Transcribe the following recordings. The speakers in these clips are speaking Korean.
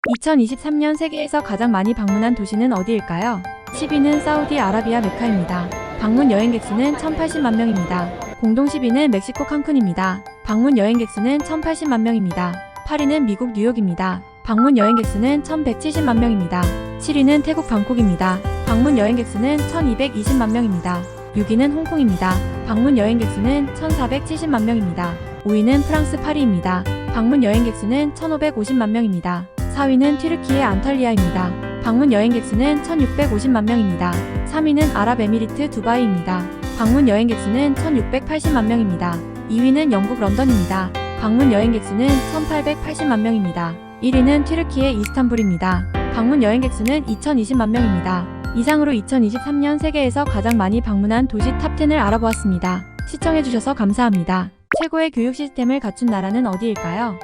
2023년 세계에서 가장 많이 방문한 도시는 어디일까요? 10위는 사우디아라비아 메카입니다. 방문 여행객 수는 1080만 명입니다. 공동 10위는 멕시코 칸쿤입니다. 방문 여행객 수는 1080만 명입니다. 8위는 미국 뉴욕입니다. 방문 여행객 수는 1170만 명입니다. 7위는 태국 방콕입니다. 방문 여행객 수는 1220만 명입니다. 6위는 홍콩입니다. 방문 여행객 수는 1470만 명입니다. 5위는 프랑스 파리입니다. 방문 여행객 수는 1550만 명입니다. 4위는 튀르키예 안탈리아입니다. 방문 여행객 수는 1650만 명입니다. 3위는 아랍에미리트 두바이입니다. 방문 여행객 수는 1680만 명입니다. 2위는 영국 런던입니다. 방문 여행객 수는 1880만 명입니다. 1위는 튀르키예 이스탄불입니다. 방문 여행객 수는 2020만 명입니다. 이상으로 2023년 세계에서 가장 많이 방문한 도시 탑10을 알아보았습니다. 시청해주셔서 감사합니다. 최고의 교육 시스템을 갖춘 나라는 어디일까요?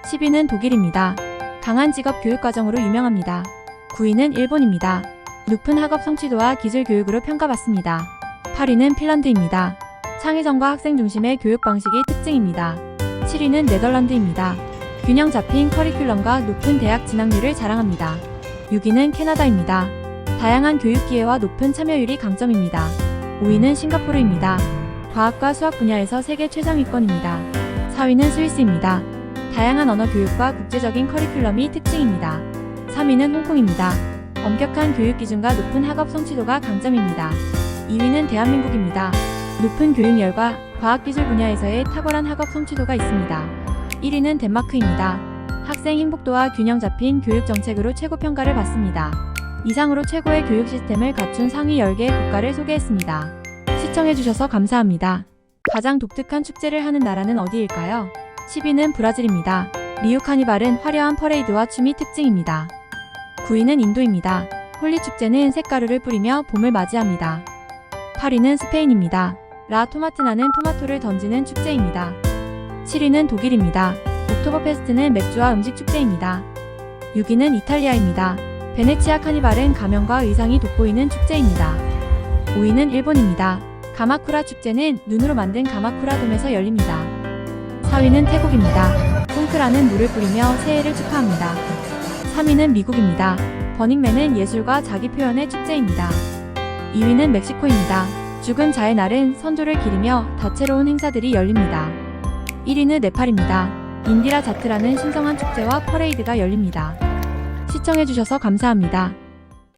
10위는 독일입니다. 강한 직업 교육과정으로 유명합니다. 9위는 일본입니다. 높은 학업 성취도와 기술 교육으로 평가받습니다. 8위는 핀란드입니다. 창의성과 학생 중심의 교육 방식이 특징입니다. 7위는 네덜란드입니다. 균형 잡힌 커리큘럼과 높은 대학 진학률을 자랑합니다. 6위는 캐나다입니다. 다양한 교육 기회와 높은 참여율이 강점입니다. 5위는 싱가포르입니다. 과학과 수학 분야에서 세계 최상위권입니다. 4위는 스위스입니다. 다양한 언어 교육과 국제적인 커리큘럼이 특징입니다. 3위는 홍콩입니다. 엄격한 교육 기준과 높은 학업 성취도가 강점입니다. 2위는 대한민국입니다. 높은 교육열과 과학기술 분야에서의 탁월한 학업 성취도가 있습니다. 1위는 덴마크입니다. 학생 행복도와 균형 잡힌 교육 정책으로 최고 평가를 받습니다. 이상으로 최고의 교육 시스템을 갖춘 상위 10개의 국가를 소개했습니다. 시청해주셔서 감사합니다. 가장 독특한 축제를 하는 나라는 어디일까요? 10위는 브라질입니다. 리우 카니발은 화려한 퍼레이드와 춤이 특징입니다. 9위는 인도입니다. 홀리 축제는 색가루를 뿌리며 봄을 맞이합니다. 8위는 스페인입니다. 라 토마트나는 토마토를 던지는 축제입니다. 7위는 독일입니다. 옥토버 페스트는 맥주와 음식 축제입니다. 6위는 이탈리아입니다. 베네치아 카니발은 가면과 의상이 돋보이는 축제입니다. 5위는 일본입니다. 가마쿠라 축제는 눈으로 만든 가마쿠라 돔에서 열립니다. 4위는 태국입니다. 콩크라는 물을 뿌리며 새해를 축하합니다. 3위는 미국입니다. 버닝맨은 예술과 자기 표현의 축제입니다. 2위는 멕시코입니다. 죽은 자의 날은 선조를 기리며 다채로운 행사들이 열립니다. 1위는 네팔입니다. 인디라 자트라는 신성한 축제와 퍼레이드가 열립니다. 시청해주셔서 감사합니다.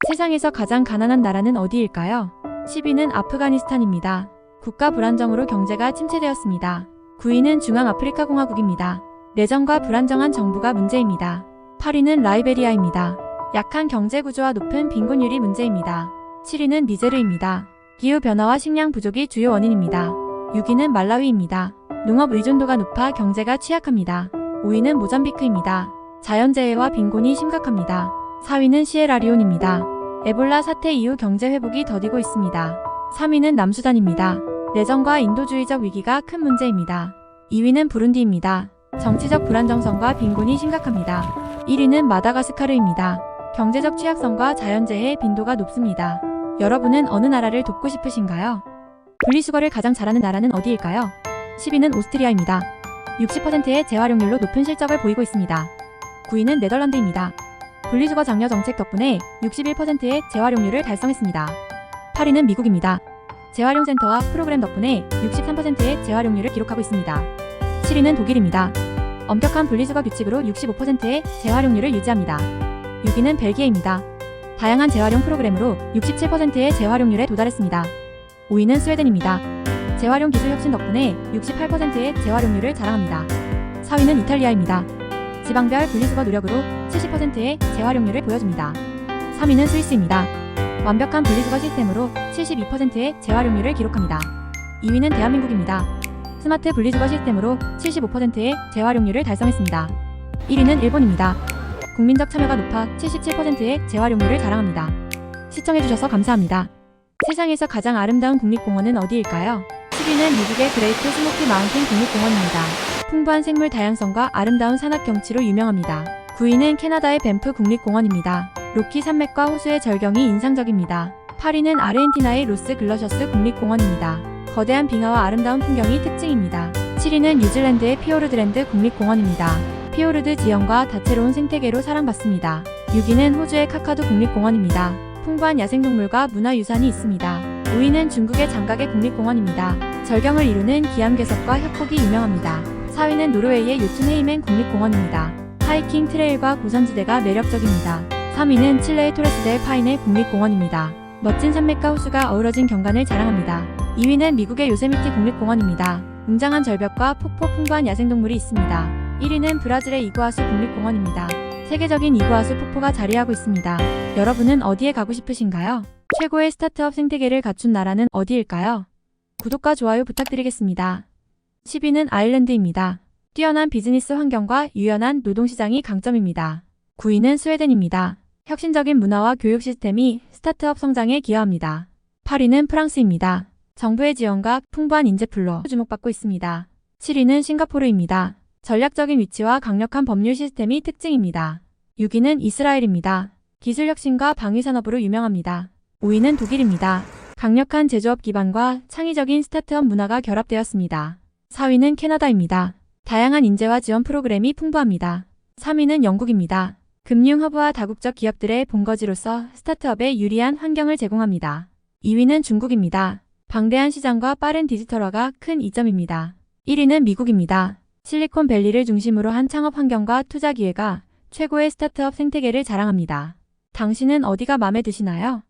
세상에서 가장 가난한 나라는 어디일까요? 10위는 아프가니스탄입니다. 국가 불안정으로 경제가 침체되었습니다. 9위는 중앙아프리카공화국입니다. 내정과 불안정한 정부가 문제입니다. 8위는 라이베리아입니다. 약한 경제구조와 높은 빈곤율이 문제입니다. 7위는 니제르입니다. 기후변화와 식량 부족이 주요 원인입니다. 6위는 말라위입니다. 농업 의존도가 높아 경제가 취약합니다. 5위는 모잠비크입니다. 자연재해와 빈곤이 심각합니다. 4위는 시에라리온입니다. 에볼라 사태 이후 경제 회복이 더디고 있습니다. 3위는 남수단입니다. 내정과 인도주의적 위기가 큰 문제입니다. 2위는 부룬디입니다. 정치적 불안정성과 빈곤이 심각합니다. 1위는 마다가스카르입니다. 경제적 취약성과 자연재해 빈도가 높습니다. 여러분은 어느 나라를 돕고 싶으신가요? 분리수거를 가장 잘하는 나라는 어디일까요? 10위는 오스트리아입니다. 60%의 재활용률로 높은 실적을 보이고 있습니다. 9위는 네덜란드입니다. 분리수거 장려 정책 덕분에 61%의 재활용률을 달성했습니다. 8위는 미국입니다. 재활용 센터와 프로그램 덕분에 63%의 재활용률을 기록하고 있습니다. 7위는 독일입니다. 엄격한 분리수거 규칙으로 65%의 재활용률을 유지합니다. 6위는 벨기에입니다. 다양한 재활용 프로그램으로 67%의 재활용률에 도달했습니다. 5위는 스웨덴입니다. 재활용 기술 혁신 덕분에 68%의 재활용률을 자랑합니다. 4위는 이탈리아입니다. 지방별 분리수거 노력으로 70%의 재활용률을 보여줍니다. 3위는 스위스입니다. 완벽한 분리수거 시스템으로 72%의 재활용률을 기록합니다. 2위는 대한민국입니다. 스마트 분리수거 시스템으로 75%의 재활용률을 달성했습니다. 1위는 일본입니다. 국민적 참여가 높아 77%의 재활용률을 자랑합니다. 시청해주셔서 감사합니다. 세상에서 가장 아름다운 국립공원은 어디일까요? 10위는 미국의 그레이트 스모키 마운틴 국립공원입니다. 풍부한 생물 다양성과 아름다운 산악 경치로 유명합니다. 9위는 캐나다의 밴프 국립공원입니다. 로키 산맥과 호수의 절경이 인상적입니다. 8위는 아르헨티나의 로스 글러셔스 국립공원입니다. 거대한 빙하와 아름다운 풍경이 특징입니다. 7위는 뉴질랜드의 피오르드랜드 국립공원입니다. 피오르드 지형과 다채로운 생태계로 사랑받습니다. 6위는 호주의 카카두 국립공원입니다. 풍부한 야생동물과 문화유산이 있습니다. 5위는 중국의 장각의 국립공원입니다. 절경을 이루는 기암괴석과 협곡이 유명합니다. 4위는 노르웨이의 요툰헤이멘 국립공원입니다. 하이킹 트레일과 고산지대가 매력적입니다. 3위는 칠레의 토레스델 파인의 국립공원입니다. 멋진 산맥과 호수가 어우러진 경관을 자랑합니다. 2위는 미국의 요세미티 국립공원입니다. 웅장한 절벽과 폭포 풍부한 야생동물이 있습니다. 1위는 브라질의 이구아수 국립공원입니다. 세계적인 이구아수 폭포가 자리하고 있습니다. 여러분은 어디에 가고 싶으신가요? 최고의 스타트업 생태계를 갖춘 나라는 어디일까요? 구독과 좋아요 부탁드리겠습니다. 10위는 아일랜드입니다. 뛰어난 비즈니스 환경과 유연한 노동시장이 강점입니다. 9위는 스웨덴입니다. 혁신적인 문화와 교육 시스템이 스타트업 성장에 기여합니다. 8위는 프랑스입니다. 정부의 지원과 풍부한 인재풀로 주목받고 있습니다. 7위는 싱가포르입니다. 전략적인 위치와 강력한 법률 시스템이 특징입니다. 6위는 이스라엘입니다. 기술 혁신과 방위 산업으로 유명합니다. 5위는 독일입니다. 강력한 제조업 기반과 창의적인 스타트업 문화가 결합되었습니다. 4위는 캐나다입니다. 다양한 인재와 지원 프로그램이 풍부합니다. 3위는 영국입니다. 금융 허브와 다국적 기업들의 본거지로서 스타트업에 유리한 환경을 제공합니다. 2위는 중국입니다. 방대한 시장과 빠른 디지털화가 큰 이점입니다. 1위는 미국입니다. 실리콘밸리를 중심으로 한 창업 환경과 투자 기회가 최고의 스타트업 생태계를 자랑합니다. 당신은 어디가 마음에 드시나요?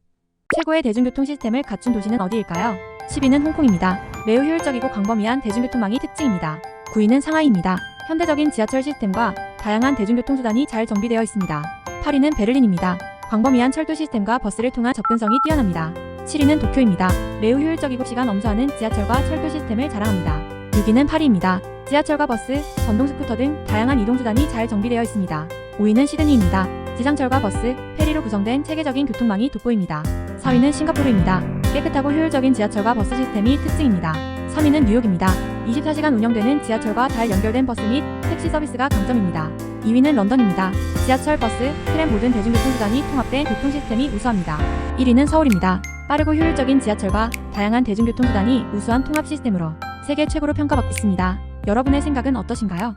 최고의 대중교통 시스템을 갖춘 도시는 어디일까요? 10위는 홍콩입니다. 매우 효율적이고 광범위한 대중교통망이 특징입니다. 9위는 상하이입니다. 현대적인 지하철 시스템과 다양한 대중교통수단이 잘 정비되어 있습니다. 8위는 베를린입니다. 광범위한 철도 시스템과 버스를 통한 접근성이 뛰어납니다. 7위는 도쿄입니다. 매우 효율적이고 시간 엄수하는 지하철과 철도 시스템을 자랑합니다. 6위는 파리입니다. 지하철과 버스, 전동 스쿠터 등 다양한 이동수단이 잘 정비되어 있습니다. 5위는 시드니입니다. 지상철과 버스, 페리로 구성된 체계적인 교통망이 돋보입니다. 4위는 싱가포르입니다. 깨끗하고 효율적인 지하철과 버스 시스템이 특징입니다. 3위는 뉴욕입니다. 24시간 운영되는 지하철과 잘 연결된 버스 및 택시 서비스가 강점입니다. 2위는 런던입니다. 지하철, 버스, 트램 모든 대중교통수단이 통합된 교통 시스템이 우수합니다. 1위는 서울입니다. 빠르고 효율적인 지하철과 다양한 대중교통수단이 우수한 통합 시스템으로 세계 최고로 평가받고 있습니다. 여러분의 생각은 어떠신가요?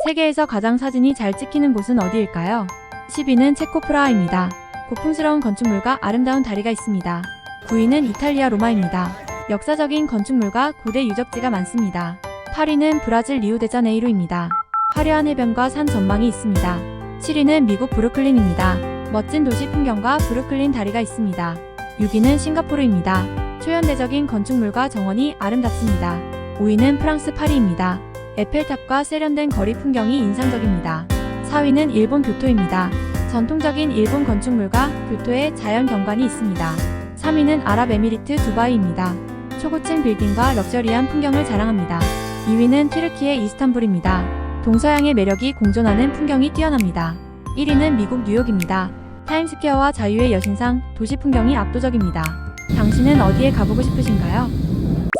세계에서 가장 사진이 잘 찍히는 곳은 어디일까요? 10위는 체코 프라하입니다. 고풍스러운 건축물과 아름다운 다리가 있습니다. 9위는 이탈리아 로마입니다. 역사적인 건축물과 고대 유적지가 많습니다. 8위는 브라질 리우데자네이루입니다. 화려한 해변과 산 전망이 있습니다. 7위는 미국 브루클린입니다. 멋진 도시 풍경과 브루클린 다리가 있습니다. 6위는 싱가포르입니다. 초현대적인 건축물과 정원이 아름답습니다. 5위는 프랑스 파리입니다. 에펠탑과 세련된 거리 풍경이 인상적입니다. 4위는 일본 교토입니다. 전통적인 일본 건축물과 교토의 자연 경관이 있습니다. 3위는 아랍에미리트 두바이입니다. 초고층 빌딩과 럭셔리한 풍경을 자랑합니다. 2위는 튀르키예 이스탄불입니다. 동서양의 매력이 공존하는 풍경이 뛰어납니다. 1위는 미국 뉴욕입니다. 타임스퀘어와 자유의 여신상, 도시 풍경이 압도적입니다. 당신은 어디에 가보고 싶으신가요?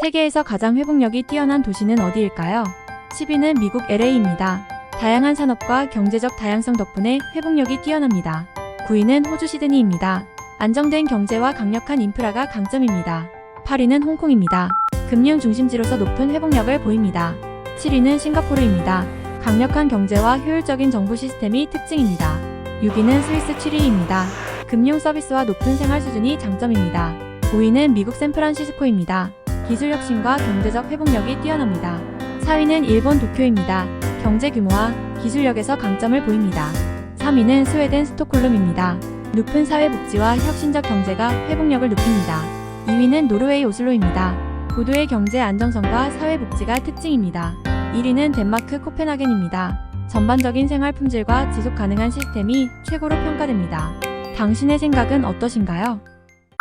세계에서 가장 회복력이 뛰어난 도시는 어디일까요? 10위는 미국 LA입니다. 다양한 산업과 경제적 다양성 덕분에 회복력이 뛰어납니다. 9위는 호주 시드니입니다. 안정된 경제와 강력한 인프라가 강점입니다. 8위는 홍콩입니다. 금융 중심지로서 높은 회복력을 보입니다. 7위는 싱가포르입니다. 강력한 경제와 효율적인 정부 시스템이 특징입니다. 6위는 스위스 취리히입니다. 금융 서비스와 높은 생활 수준이 장점입니다. 5위는 미국 샌프란시스코입니다. 기술 혁신과 경제적 회복력이 뛰어납니다. 4위는 일본 도쿄입니다. 경제 규모와 기술력에서 강점을 보입니다. 3위는 스웨덴 스톡홀름입니다. 높은 사회복지와 혁신적 경제가 회복력을 높입니다. 2위는 노르웨이 오슬로입니다. 고도의 경제 안정성과 사회복지가 특징입니다. 1위는 덴마크 코펜하겐입니다. 전반적인 생활 품질과 지속 가능한 시스템이 최고로 평가됩니다. 당신의 생각은 어떠신가요?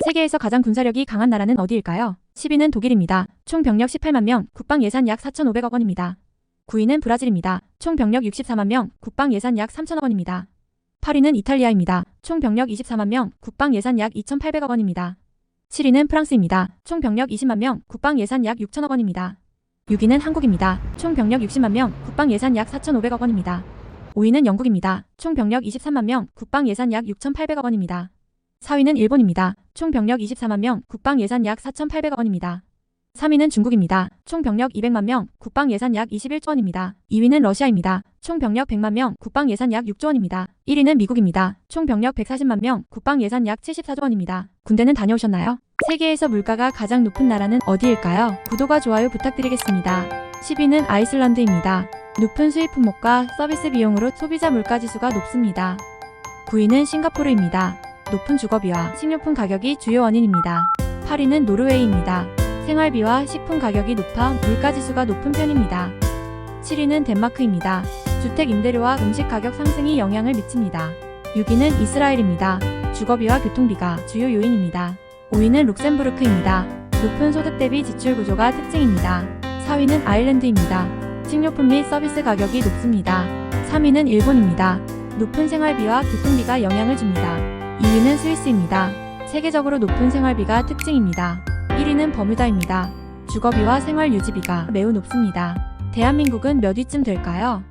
세계에서 가장 군사력이 강한 나라는 어디일까요? 10위는 독일입니다. 총 병력 18만 명, 국방 예산 약 4,500억 원입니다. 9위는 브라질입니다. 총 병력 64만 명, 국방 예산 약 3,000억 원입니다. 8위는 이탈리아입니다. 총 병력 24만 명, 국방 예산 약 2,800억 원입니다. 7위는 프랑스입니다. 총 병력 20만 명, 국방 예산 약 6천억 원입니다. 6위는 한국입니다. 총 병력 60만 명, 국방 예산 약 4,500억 원입니다. 5위는 영국입니다. 총 병력 23만 명, 국방 예산 약 6,800억 원입니다. 4위는 일본입니다. 총 병력 24만 명, 국방 예산 약 4,800억 원입니다. 3위는 중국입니다. 총 병력 200만 명, 국방 예산 약 21조 원입니다. 2위는 러시아입니다. 총 병력 100만 명, 국방 예산 약 6조 원입니다. 1위는 미국입니다. 총 병력 140만 명, 국방 예산 약 74조 원입니다. 군대는 다녀오셨나요? 세계에서 물가가 가장 높은 나라는 어디일까요? 구독과 좋아요 부탁드리겠습니다. 10위는 아이슬란드입니다. 높은 수입 품목과 서비스 비용으로 소비자 물가지수가 높습니다. 9위는 싱가포르입니다. 높은 주거비와 식료품 가격이 주요 원인입니다. 8위는 노르웨이입니다. 생활비와 식품 가격이 높아 물가지수가 높은 편입니다. 7위는 덴마크입니다. 주택 임대료와 음식 가격 상승이 영향을 미칩니다. 6위는 이스라엘입니다. 주거비와 교통비가 주요 요인입니다. 5위는 룩셈부르크입니다. 높은 소득 대비 지출 구조가 특징입니다. 4위는 아일랜드입니다. 식료품 및 서비스 가격이 높습니다. 3위는 일본입니다. 높은 생활비와 교통비가 영향을 줍니다. 2위는 스위스입니다. 세계적으로 높은 생활비가 특징입니다. 1위는 버뮤다입니다. 주거비와 생활 유지비가 매우 높습니다. 대한민국은 몇 위쯤 될까요?